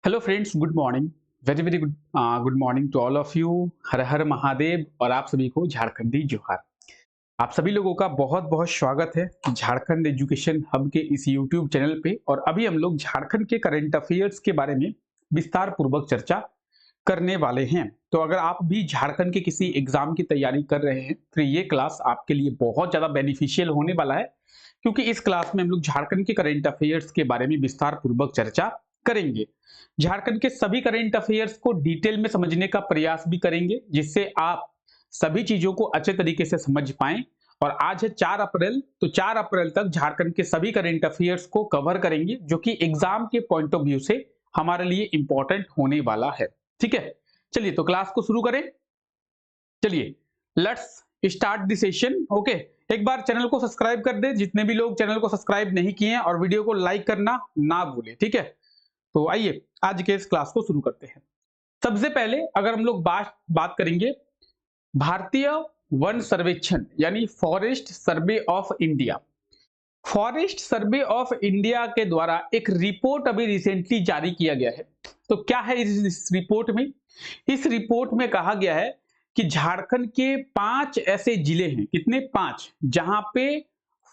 Hello friends, good morning. Very very good morning to all of you. Har Har Mahadev और आप सभी को झारखंडी जोहार। आप सभी लोगों का बहुत बहुत स्वागत है झारखंड एजुकेशन हब के इस यूट्यूब चैनल पे। और अभी हम लोग झारखंड के करंट अफेयर्स के बारे में विस्तार पूर्वक चर्चा करने वाले हैं। तो अगर आप भी झारखंड के किसी एग्जाम की तैयारी कर रहे हैं तो ये क्लास आपके लिए बहुत ज़्यादा बेनिफिशियल होने वाला है, क्योंकि इस क्लास में हम लोग झारखंड के करंट अफेयर्स के बारे में विस्तार पूर्वक चर्चा करेंगे। झारखंड के सभी करंट अफेयर्स को डिटेल में समझने का प्रयास भी करेंगे, जिससे आप सभी चीजों को अच्छे तरीके से समझ पाएं। और आज है 4 अप्रैल, तो 4 अप्रैल तक झारखंड के सभी करंट अफेयर्स को कवर करेंगे, जो कि एग्जाम के पॉइंट ऑफ व्यू से हमारे लिए इंपॉर्टेंट होने वाला है। ठीक है, चलिए तो क्लास को शुरू करें। चलिए let's start the session. Okay, एक बार चैनल को सब्सक्राइब कर दे जितने भी लोग चैनल को सब्सक्राइब नहीं किए हैं, और वीडियो को लाइक करना ना भूलें। ठीक है, तो आइए आज के इस क्लास को शुरू करते हैं। सबसे पहले अगर हम लोग बात करेंगे भारतीय वन सर्वेक्षण यानी forest survey of India. Forest survey of India के द्वारा एक रिपोर्ट अभी रिसेंटली जारी किया गया है। तो क्या है इस रिपोर्ट में? इस रिपोर्ट में कहा गया है कि झारखंड के 5 ऐसे जिले हैं, कितने? 5, जहां पे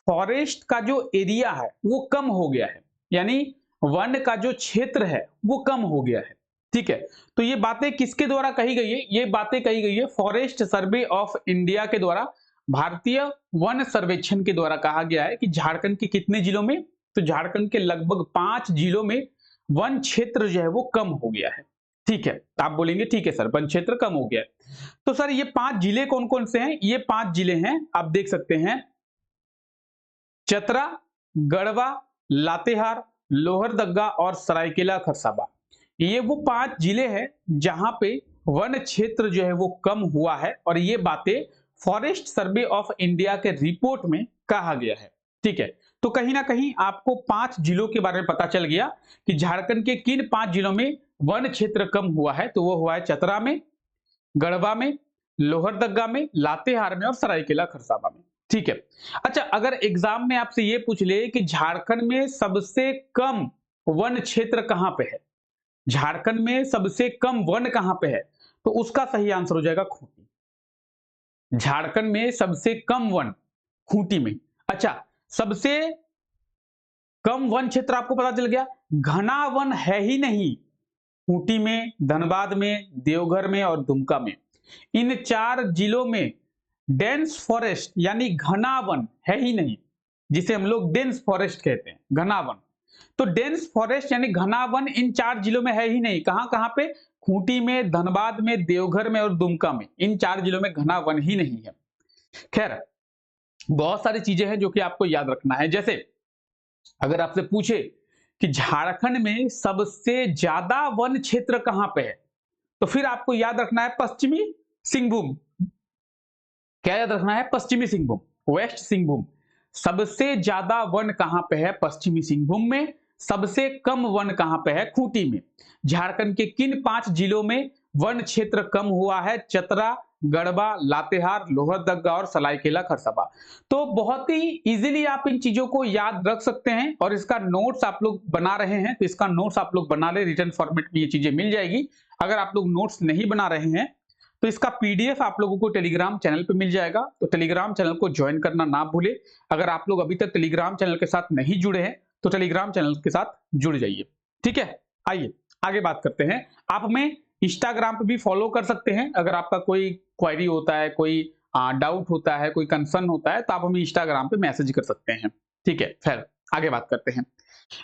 फॉरेस्ट का जो एरिया है वो कम हो गया है, यानी वन का जो क्षेत्र है वो कम हो गया है। ठीक है, तो ये बातें किसके द्वारा कही गई है? ये बातें कही गई है फॉरेस्ट सर्वे ऑफ इंडिया के द्वारा, भारतीय वन सर्वेक्षण के द्वारा कहा गया है कि झारखंड के कितने जिलों में? तो झारखंड के लगभग 5 जिलों में वन क्षेत्र जो है वो कम हो गया है। ठीक है, तो आप बोलेंगे ठीक है सर, वन क्षेत्र कम हो गया है। तो सर ये 5 जिले कौन कौन से हैं? ये 5 जिले हैं, आप देख सकते हैं, चतरा, गढ़वा, लातेहार, लोहरदगा और सरायकेला खरसावां। ये वो 5 जिले हैं जहां पे वन क्षेत्र जो है वो कम हुआ है, और ये बातें फॉरेस्ट सर्वे ऑफ इंडिया के रिपोर्ट में कहा गया है। ठीक है, तो कहीं ना कहीं आपको 5 जिलों के बारे में पता चल गया कि झारखंड के किन 5 जिलों में वन क्षेत्र कम हुआ है। तो वो हुआ है चतरा में, गढ़वा में, लोहरदगा में, लातेहार में और सरायकेला खरसावां में। ठीक है, अच्छा अगर एग्जाम में आपसे ये पूछ ले कि झारखंड में सबसे कम वन क्षेत्र कहां पे है, झारखंड में सबसे कम वन कहां पे है, तो उसका सही आंसर हो जाएगा खूंटी। झारखंड में सबसे कम वन खूंटी में। अच्छा, सबसे कम वन क्षेत्र आपको पता चल गया, घना वन है ही नहीं खूंटी में, धनबाद में, देवघर में और दुमका में। इन 4 जिलों में डेंस फॉरेस्ट यानी घना वन है ही नहीं, जिसे हम लोग डेंस फॉरेस्ट कहते हैं, घना वन। तो डेंस फॉरेस्ट यानी घना वन इन 4 जिलों में है ही नहीं। कहां कहां पे? खूंटी में, धनबाद में, देवघर में और दुमका में। इन 4 जिलों में घना वन ही नहीं है। खैर, बहुत सारी चीजें हैं जो कि आपको याद रखना है। जैसे अगर आपसे पूछे कि झारखंड में सबसे ज्यादा वन क्षेत्र कहां पे है, तो फिर आपको याद रखना है पश्चिमी सिंहभूम। क्या याद रखना है? पश्चिमी सिंहभूम, वेस्ट सिंहभूम। सबसे ज्यादा वन कहां पे है? पश्चिमी सिंहभूम में। सबसे कम वन कहां पे है? खूंटी में। झारखंड के किन 5 जिलों में वन क्षेत्र कम हुआ है? चतरा, गढ़वा, लातेहार, लोहरदगा और सरायकेला खरसावां। तो बहुत ही इजीली आप इन चीजों को याद रख सकते हैं, और इसका नोट्स आप लोग बना रहे हैं तो इसका नोट्स आप लोग बना ले, रिटन फॉर्मेट में ये चीजें मिल जाएगी। अगर आप लोग नोट्स नहीं बना रहे हैं तो इसका पीडीएफ आप लोगों को टेलीग्राम चैनल पे मिल जाएगा, तो टेलीग्राम चैनल को ज्वाइन करना ना भूले। अगर आप लोग अभी तक टेलीग्राम चैनल के साथ नहीं जुड़े हैं तो टेलीग्राम चैनल के साथ जुड़ जाइए। ठीक है, आइए आगे बात करते हैं। आप हमें इंस्टाग्राम पे भी फॉलो कर सकते हैं। अगर आपका कोई क्वेरी होता है, कोई डाउट होता है, कोई कंसर्न होता है, तो आप हमें इंस्टाग्राम पे मैसेज कर सकते हैं। ठीक है, फिर आगे बात करते हैं।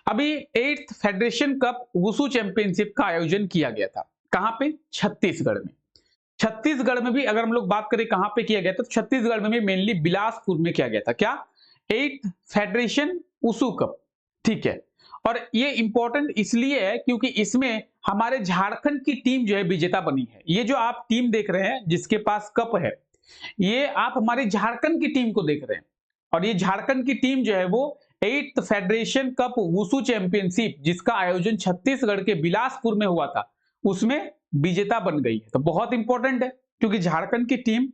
अभी 8th federation cup wushu championship का आयोजन किया गया था। कहां पे? छत्तीसगढ़ में। छत्तीसगढ़ में भी अगर हम लोग बात करें कहां पे किया गया था, तो छत्तीसगढ़ में भी मेनली बिलासपुर में किया गया था। क्या? 8th federation wushu cup. ठीक है, और ये इंपॉर्टेंट इसलिए है क्योंकि इसमें हमारे झारखंड की टीम जो है विजेता बनी है। ये जो आप टीम देख रहे हैं जिसके पास कप है, ये आप हमारे झारखंड की टीम को देख रहे हैं, और ये झारखंड की टीम जो है वो 8th federation cup wushu championship, जिसका आयोजन छत्तीसगढ़ के बिलासपुर में हुआ था, उसमें विजेता बन गई है। तो बहुत इंपॉर्टेंट है, क्योंकि झारखंड की टीम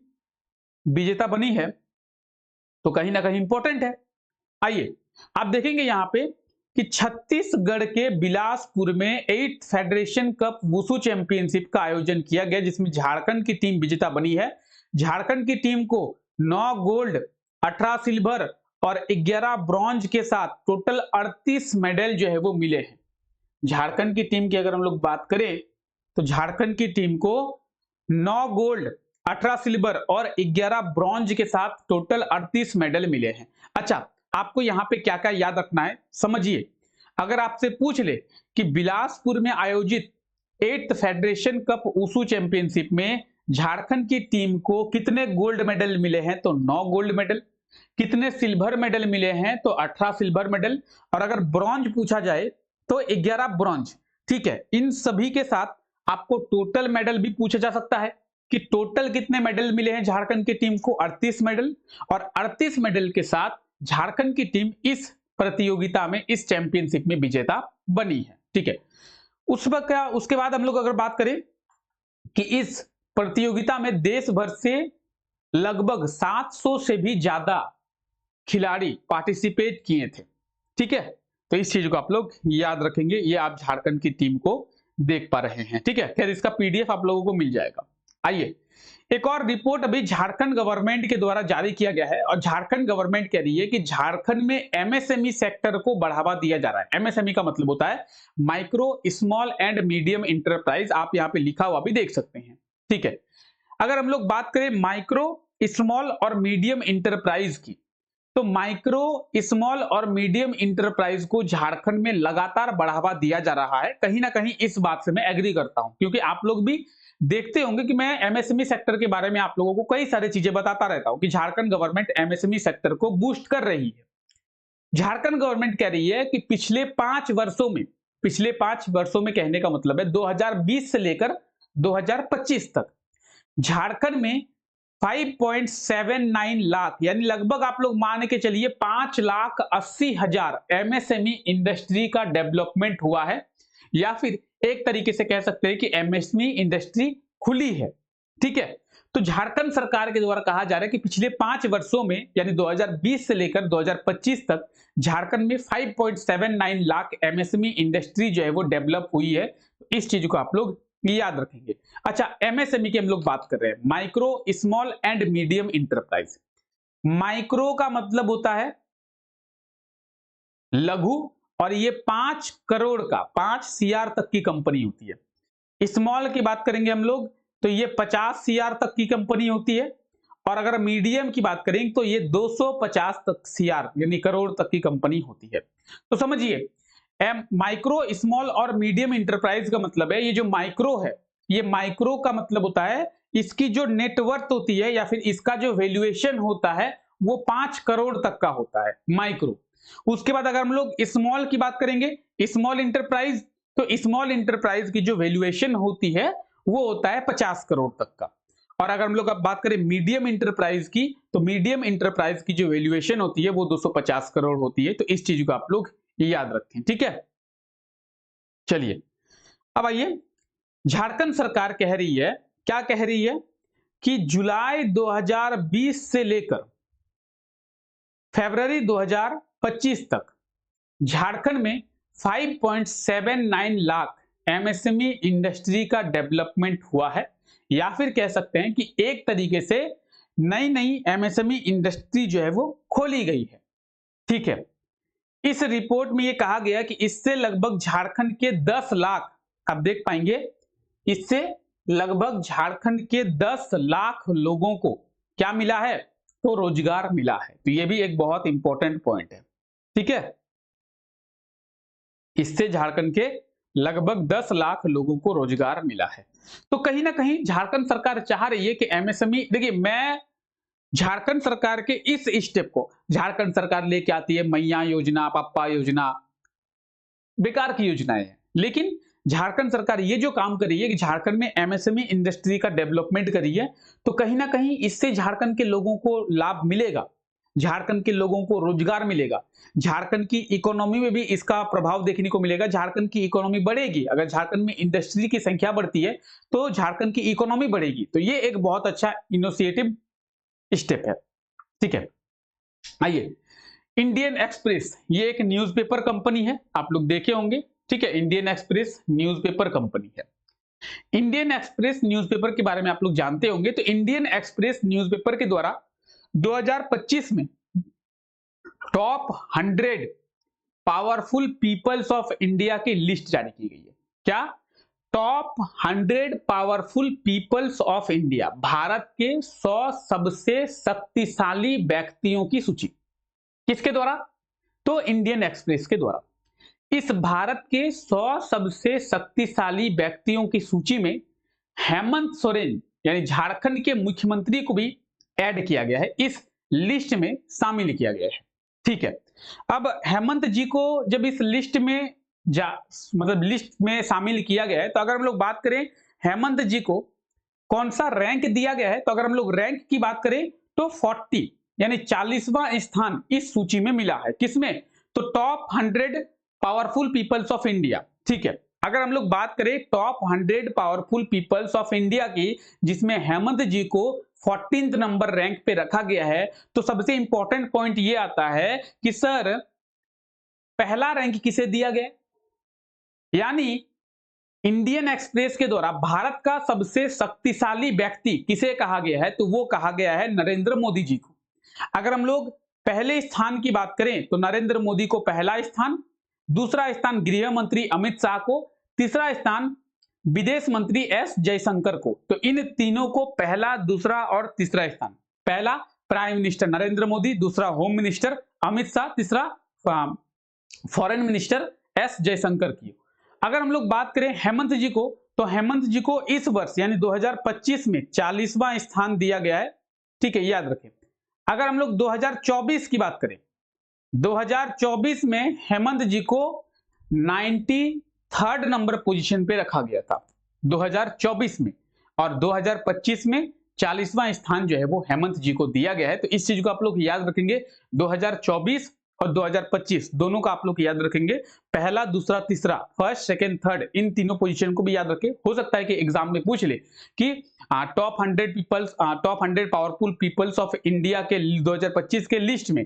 विजेता बनी है तो कहीं ना कहीं इंपॉर्टेंट है। आइए आप देखेंगे यहां पे कि छत्तीसगढ़ के बिलासपुर में 8th federation cup wushu championship का आयोजन किया गया, जिसमें झारखंड की टीम विजेता बनी है। झारखंड की टीम को 9 गोल्ड, 18 सिल्वर और 11 ब्रॉन्ज के साथ टोटल 38 मेडल जो है वो मिले हैं। झारखंड की टीम की अगर हम लोग बात करें तो झारखंड की टीम को 9 गोल्ड, 18 सिल्वर और 11 ब्रॉन्ज के साथ टोटल 38 मेडल मिले हैं। अच्छा, आपको यहां पे क्या क्या याद रखना है, समझिए। अगर आपसे पूछ ले कि बिलासपुर में आयोजित 8th federation cup wushu championship में झारखंड की टीम को कितने गोल्ड मेडल मिले हैं, तो 9 गोल्ड मेडल। कितने सिल्वर मेडल मिले हैं, तो 18 सिल्वर मेडल। और अगर ब्रॉन्ज पूछा जाए तो 11 ब्रॉन्ज। ठीक है, इन सभी के साथ आपको टोटल मेडल भी पूछा जा सकता है कि टोटल कितने मेडल मिले हैं झारखंड की टीम को, 38 मेडल। और 38 मेडल के साथ झारखंड की टीम इस प्रतियोगिता में, इस चैंपियनशिप में विजेता बनी है। ठीक है, उसके बाद हम लोग अगर बात करें कि इस प्रतियोगिता में देश भर से लगभग 700 से भी ज्यादा खिलाड़ी पार्टिसिपेट किए थे। ठीक है, तो इस चीज को आप लोग याद रखेंगे। ये आप झारखंड की टीम को देख पा रहे हैं। ठीक है, खैर इसका पीडीएफ आप लोगों को मिल जाएगा। आइए, एक और रिपोर्ट अभी झारखंड गवर्नमेंट के द्वारा जारी किया गया है और झारखंड गवर्नमेंट कह रही है कि झारखंड में एमएसएमई सेक्टर को बढ़ावा दिया जा रहा है। एमएसएमई का मतलब होता है micro small and medium enterprise, आप यहाँ पे लिखा हुआ भी देख सकते हैं। ठीक है, अगर हम लोग बात करें माइक्रो स्मॉल और मीडियम इंटरप्राइज की, तो माइक्रो स्मॉल और मीडियम इंटरप्राइज को झारखंड में लगातार बढ़ावा दिया जा रहा है। कहीं ना कहीं इस बात से मैं एग्री करता हूं, क्योंकि आप लोग भी देखते होंगे कि मैं एमएसएमई सेक्टर के बारे में आप लोगों को कई सारी चीजें बताता रहता हूं कि झारखंड गवर्नमेंट एमएसएमई सेक्टर को बूस्ट कर रही है। झारखंड गवर्नमेंट कह रही है कि पिछले 5 वर्षों में कहने का मतलब है 2020 से लेकर 2025 तक झारखंड में 5.79 लाख, यानी लगभग आप लोग मान के चलिए 5,80,000 एमएसएमई इंडस्ट्री का डेवलपमेंट हुआ है, या फिर एक तरीके से कह सकते हैं कि एमएसएमई इंडस्ट्री खुली है। ठीक है, तो झारखंड सरकार के द्वारा कहा जा रहा है कि पिछले 5 वर्षों में, यानी 2020 से लेकर 2025 तक झारखंड में 5.79 लाख एमएसएमई इंडस्ट्री जो है वो डेवलप हुई है। इस चीज को आप लोग याद रखेंगे। अच्छा, एमएसएमई की हम लोग बात कर रहे हैं, micro small and medium enterprise. Micro का मतलब होता है लघु, और ये 5 करोड़ का, 5 सीआर तक की कंपनी होती है। स्मॉल की बात करेंगे हम लोग तो ये 50 सीआर तक की कंपनी होती है, और अगर मीडियम की बात करें तो ये 250 तक सीआर यानी करोड़ तक की कंपनी होती है। तो समझिए, माइक्रो स्मॉल और मीडियम इंटरप्राइज का मतलब है, ये जो माइक्रो है, ये माइक्रो का मतलब होता है इसकी जो नेटवर्थ होती है या फिर इसका जो वैल्यूएशन होता है वो 5 करोड़ तक का होता है, माइक्रो। उसके बाद अगर हम लोग स्मॉल की बात करेंगे, स्मॉल इंटरप्राइज, तो स्मॉल इंटरप्राइज की जो वैल्यूएशन होती है वो होता है 50 करोड़ तक का। और अगर हम लोग अब बात करें मीडियम इंटरप्राइज की, तो मीडियम इंटरप्राइज की जो वैल्यूएशन होती है वो 250 करोड़ होती है। तो इस चीज को आप लोग याद रखें। ठीक है, चलिए अब आइए, झारखंड सरकार कह रही है, क्या कह रही है कि जुलाई 2020 से लेकर फरवरी 2025 तक झारखंड में 5.79 लाख एमएसएमई इंडस्ट्री का डेवलपमेंट हुआ है, या फिर कह सकते हैं कि एक तरीके से नई नई एमएसएमई इंडस्ट्री जो है वो खोली गई है। ठीक है, इस रिपोर्ट में ये कहा गया कि इससे लगभग झारखंड के 10 लाख, आप देख पाएंगे, इससे लगभग झारखंड के 10 लाख लोगों को क्या मिला है, तो रोजगार मिला है। तो ये भी एक बहुत इंपॉर्टेंट पॉइंट है। ठीक है, इससे झारखंड के लगभग 10 लाख लोगों को रोजगार मिला है। तो कहीं ना कहीं झारखंड सरकार चाह रही है कि एमएसएमई, देखिए मैं झारखंड सरकार के इस स्टेप को, झारखंड सरकार लेके आती है मैया योजना, पप्पा योजना, बेकार की योजनाएं हैं, लेकिन झारखंड सरकार ये जो काम कर रही है कि झारखंड में एमएसएमई इंडस्ट्री का डेवलपमेंट कर रही है, तो कहीं ना कहीं इससे झारखंड के लोगों को लाभ मिलेगा, झारखंड के लोगों को रोजगार मिलेगा, झारखंड की इकोनॉमी में भी इसका प्रभाव देखने को मिलेगा। झारखंड की इकोनॉमी बढ़ेगी, अगर झारखंड में इंडस्ट्री की संख्या बढ़ती है तो झारखंड की इकोनॉमी बढ़ेगी। तो ये एक बहुत अच्छा इनिशिएटिव स्टेप है। ठीक है, आइए, इंडियन एक्सप्रेस ये एक न्यूज़पेपर कंपनी है, आप लोग देखे होंगे, ठीक है। इंडियन एक्सप्रेस न्यूज़पेपर कंपनी है। इंडियन एक्सप्रेस न्यूज़पेपर के बारे में आप लोग जानते होंगे। तो इंडियन एक्सप्रेस न्यूज़पेपर के द्वारा 2025 में top 100 powerful peoples of India की लिस्ट जारी की गई है। क्या? Top 100 powerful peoples of India, Bharat के 100 सबसे शक्तिशाली व्यक्तियों की सूची। किसके द्वारा? तो इंडियन एक्सप्रेस के द्वारा। इस भारत के 100 सबसे शक्तिशाली व्यक्तियों की सूची में हेमंत सोरेन यानी झारखंड के मुख्यमंत्री को भी ऐड किया गया है, इस लिस्ट में शामिल किया गया है, ठीक है। अब हेमंत जी को जब इस लिस्ट में मतलब लिस्ट में शामिल किया गया है, तो अगर हम लोग बात करें हेमंत जी को कौन सा रैंक दिया गया है, तो अगर हम लोग रैंक की बात करें तो 40 यानी 40वां स्थान इस सूची में मिला है। किसमें? तो top 100 powerful peoples of India, ठीक है। अगर हम लोग बात करें top 100 powerful peoples of India की, जिसमें हेमंत जी को 14th नंबर रैंक पे रखा गया है, तो सबसे इंपॉर्टेंट पॉइंट ये आता है कि सर पहला रैंक किसे दिया गया, यानी इंडियन एक्सप्रेस के द्वारा भारत का सबसे शक्तिशाली व्यक्ति किसे कहा गया है, तो वो कहा गया है नरेंद्र मोदी जी को। अगर हम लोग पहले स्थान की बात करें तो नरेंद्र मोदी को पहला स्थान, दूसरा स्थान गृह मंत्री अमित शाह को, तीसरा स्थान विदेश मंत्री एस जयशंकर को। तो इन तीनों को पहला, दूसरा और तीसरा स्थान, पहला प्राइम मिनिस्टर नरेंद्र मोदी, दूसरा होम मिनिस्टर अमित शाह, तीसरा फॉरेन मिनिस्टर एस जयशंकर की। अगर हम लोग बात करें हेमंत जी को, तो हेमंत जी को इस वर्ष यानी 2025 में 40वां स्थान दिया गया है, ठीक है, याद रखें। अगर हम लोग 2024 की बात करें, 2024 में हेमंत जी को 93rd नंबर पोजीशन पे रखा गया था 2024 में, और 2025 में 40वां स्थान जो है वो हेमंत जी को दिया गया है। तो इस चीज को आप लोग याद रखेंगे, 2024 और 2025 दोनों का आप लोग याद रखेंगे, पहला, दूसरा, तीसरा, फर्स्ट, सेकंड, थर्ड, इन तीनों पोजीशन को भी याद रखें। हो सकता है कि एग्जाम में पूछ ले कि top 100 powerful peoples of India के 2025 के लिस्ट में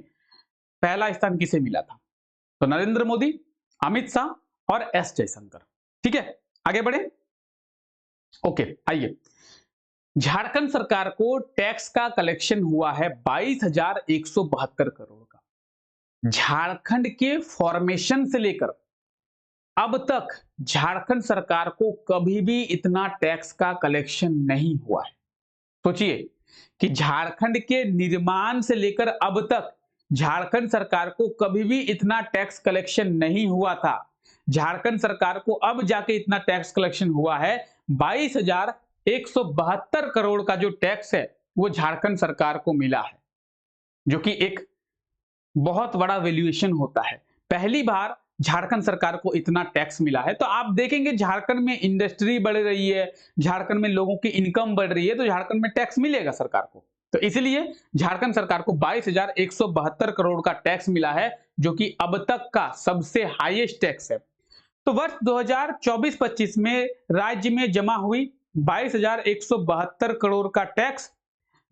पहला स्थान किसे मिला था, तो नरेंद्र मोदी, अमित शाह और एस जयशंकर, ठीक है। आगे बढ़े, ओके। आइए, झारखंड सरकार को टैक्स का कलेक्शन हुआ है 22,172 करोड़ का। झारखंड के फॉर्मेशन से लेकर अब तक झारखंड सरकार को कभी भी इतना टैक्स का कलेक्शन नहीं हुआ है। सोचिए कि झारखंड के निर्माण से लेकर अब तक झारखंड सरकार को कभी भी इतना टैक्स कलेक्शन नहीं हुआ था। झारखंड सरकार को अब जाके इतना टैक्स कलेक्शन हुआ है। 22,172 करोड़ का जो टैक्स है वो झारखंड सरकार को मिला है, जो कि एक बहुत बड़ा वैल्यूएशन होता है। पहली बार झारखंड सरकार को इतना टैक्स मिला है। तो आप देखेंगे झारखंड में इंडस्ट्री बढ़ रही है, झारखंड में लोगों की इनकम बढ़ रही है, तो झारखंड में टैक्स मिलेगा सरकार को। तो इसलिए झारखंड सरकार को 22,172 करोड़ का टैक्स मिला है, जो कि अब तक का सबसे हाईएस्ट टैक्स है। तो वर्ष 2024-25 में राज्य में जमा हुई 22,172 करोड़ का टैक्स,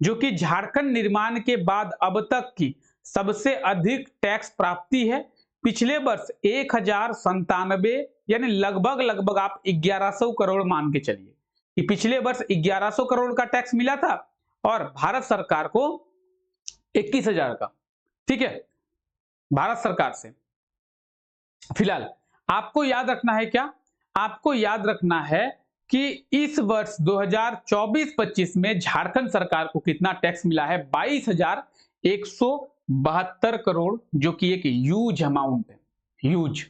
जो कि झारखंड निर्माण के बाद अब तक की सबसे अधिक टैक्स प्राप्ति है। पिछले वर्ष 1,097 यानी लगभग आप 1100 करोड़ मान के चलिए कि पिछले वर्ष 1100 करोड़ का टैक्स मिला था और भारत सरकार को 21,000 का, ठीक है, भारत सरकार से। फिलहाल आपको याद रखना है क्या? आपको याद रखना है कि इस वर्ष 2024-25 में झारखंड सरकार को कितना टैक्स मिला है? 22,172 करोड़, जो कि एक ह्यूज अमाउंट है, ह्यूज।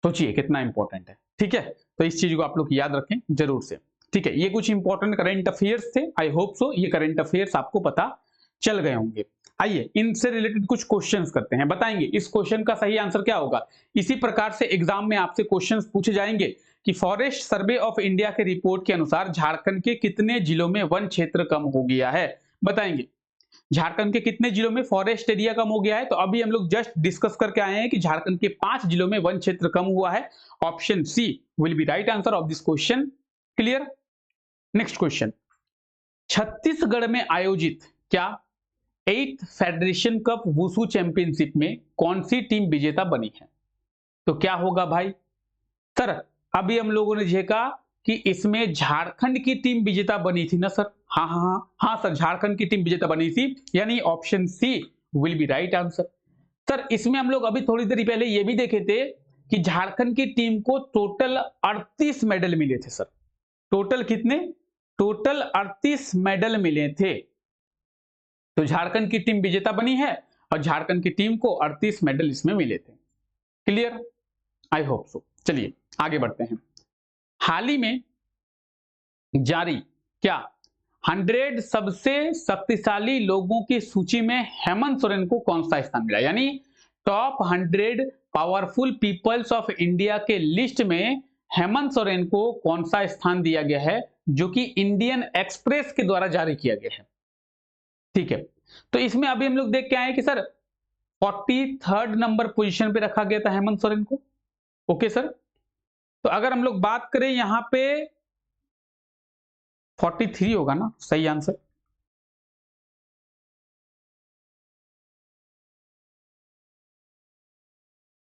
सोचिए कितना इंपॉर्टेंट है, ठीक है। तो इस चीज को आप लोग याद रखें जरूर से, ठीक है। ये कुछ इंपॉर्टेंट करंट अफेयर्स थे, आई होप सो ये करंट अफेयर्स आपको पता चल गए होंगे। आइए इनसे रिलेटेड कुछ क्वेश्चंस करते हैं, बताएंगे इस क्वेश्चन का सही आंसर क्या होगा। इसी प्रकार से एग्जाम में आपसे क्वेश्चंस पूछे जाएंगे कि फॉरेस्ट सर्वे ऑफ इंडिया के रिपोर्ट के अनुसार झारखंड के कितने जिलों में वन क्षेत्र कम हो गया है, बताएंगे। झारखंड के कितने जिलों में फॉरेस्ट एरिया कम हो गया है? तो अभी हम लोग जस्ट डिस्कस करके आए हैं कि झारखंड के 5 जिलों में वन क्षेत्र कम हुआ है। Option C will be right answer of this question. Clear? Next question, Chhattisgarh में आयोजित क्या 8th federation cup wushu championship में कौन सी टीम विजेता बनी है? तो क्या होगा भाई सर? अभी हम लोगों ने देखा कि इसमें झारखंड की टीम विजेता बनी थी ना सर? हाँ हाँ हाँ हाँ सर, झारखंड की टीम विजेता बनी थी, यानी option C will be right answer. Sir इसमें हम लोग अभी थोड़ी देर पहले ये भी देखे थे कि झारखंड की टीम को टोटल 38 मेडल मिले थे सर। टोटल कितने? टोटल 38 मेडल मिले थे। तो झारखंड की टीम विजेता बनी है और झारखंड की टीम को 38 मेडल इसमें मिले थे। क्लियर? I hope so. चलिए आगे बढ़ते हैं। हाल ही में जारी क्या 100 सबसे शक्तिशाली लोगों की सूची में हेमंत सोरेन को कौन सा स्थान मिला? यानी top 100 powerful peoples of India के लिस्ट में हेमंत सोरेन को कौन सा स्थान दिया गया है, जो कि इंडियन एक्सप्रेस के द्वारा जारी किया गया है। ठीक है, तो इसमें अभी हम लोग देख के आए कि सर 43rd नंबर पोजीशन पे रखा गया था हेमंत सोरेन को। ओके सर, तो अगर हम लोग बात करें यहां पे 43 होगा ना सही आंसर?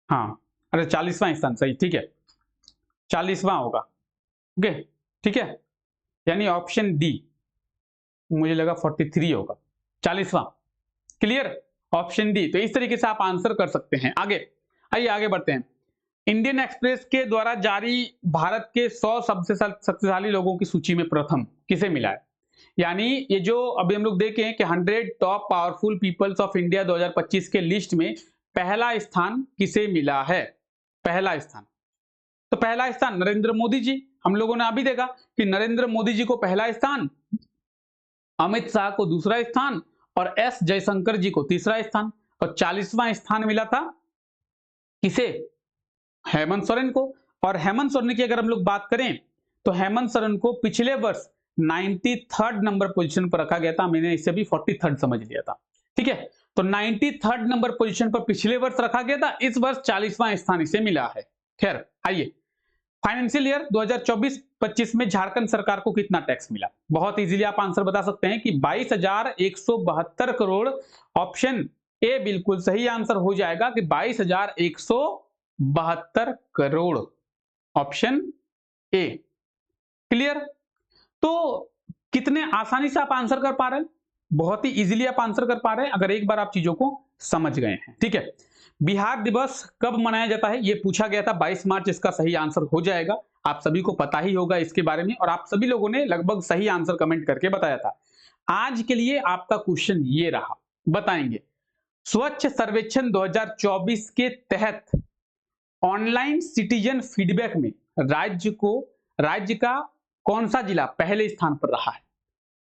हाँ, अरे 40वां स्थान सही, ठीक है 40वां होगा। ओके ठीक है, यानी ऑप्शन डी, मुझे लगा 43 होगा, 40वां। क्लियर? Option D. तो इस तरीके से आप आंसर कर सकते हैं। आगे आइए आगे बढ़ते हैं। इंडियन एक्सप्रेस के द्वारा जारी भारत के 100 सबसे शक्तिशाली लोगों की सूची में प्रथम किसे मिला है? यानी ये जो अभी हम लोग देखें कि 100 top powerful peoples of India 2025 के लिस्ट में पहला स्थान किसे मिला है? पहला स्थान, तो पहला स्थान नरेंद्र मोदी जी। हम लोगों ने अभी देखा कि नरेंद्र मोदी जी को पहला स्थान, अमित शाह को दूसरा स्थान और एस जयशंकर जी को तीसरा स्थान, और 40वां स्थान मिला था किसे? हेमंत सोरेन को। और हेमंत सोरेन की अगर हम लोग बात करें तो हेमंत सोरेन को पिछले वर्ष 93rd नंबर पोजीशन पर रखा गया था। मैंने इसे भी 43rd समझ लिया था। ठीक है, तो 93rd नंबर पोजीशन पर पिछले वर्ष रखा गया था, इस वर्ष 40वां स्थान इसे मिला है। खैर आइए, फाइनेंशियल ईयर 2024-25 में झारखंड सरकार को कितना टैक्स मिला? बहुत इजीली आप आंसर बता सकते हैं कि 22,172 करोड़। ऑप्शन ए बिल्कुल सही आंसर हो जाएगा कि 22,172 करोड़, ऑप्शन ए। क्लियर? तो कितने आसानी से आप आंसर कर पा रहे हैं, बहुत ही इजीली आप आंसर कर पा रहे हैं अगर एक बार आप चीजों को समझ गए हैं। ठीक है, बिहार दिवस कब मनाया जाता है? ये पूछा गया था, 22 मार्च इसका सही आंसर हो जाएगा। आप सभी को पता ही होगा इसके बारे में, और आप सभी लोगों ने लगभग सही आंसर कमेंट करके बताया था। आज के लिए आपका क्वेश्चन ये रहा, बताएंगे स्वच्छ सर्वेक्षण 2024 के तहत ऑनलाइन सिटीजन फीडबैक में राज्य का कौन सा जिला पहले स्थान पर रहा है?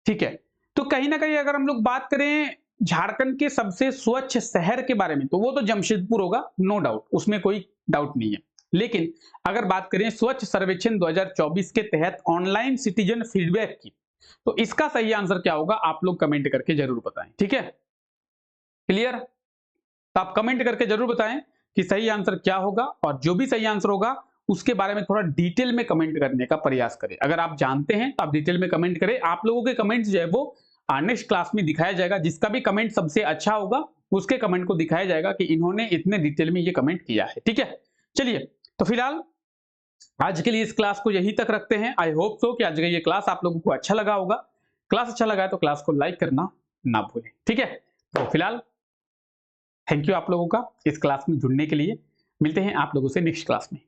ठीक है, तो कहीं ना कहीं अगर हम लोग बात करें झारखंड के सबसे स्वच्छ शहर के बारे में, तो वो तो जमशेदपुर होगा, नो डाउट, उसमें कोई डाउट नहीं है। लेकिन अगर बात करें स्वच्छ सर्वेक्षण 2024 के तहत ऑनलाइन सिटीजन फीडबैक की, तो इसका सही आंसर क्या होगा आप लोग कमेंट करके जरूर बताएं। ठीक है, क्लियर? तो आप कमेंट करके जरूर बताएं कि सही आंसर क्या होगा, और जो भी सही आंसर होगा उसके बारे में थोड़ा डिटेल में कमेंट करने का प्रयास करें। अगर आप जानते हैं तो आप डिटेल में कमेंट करें। आप लोगों के कमेंट्स जो है वो नेक्स्ट क्लास में दिखाया जाएगा। जिसका भी कमेंट सबसे अच्छा होगा उसके कमेंट को दिखाया जाएगा कि इन्होंने इतने डिटेल में ये कमेंट किया है। ठीक है, चलिए तो फिलहाल आज के लिए इस क्लास को यहीं तक रखते हैं। आई होप सो कि आज का ये क्लास आप लोगों को अच्छा लगा होगा। क्लास अच्छा लगा है तो क्लास को लाइक करना ना भूलें। ठीक है, तो फिलहाल थैंक यू आप लोगों का इस क्लास में जुड़ने के लिए। मिलते हैं आप लोगों से नेक्स्ट क्लास में।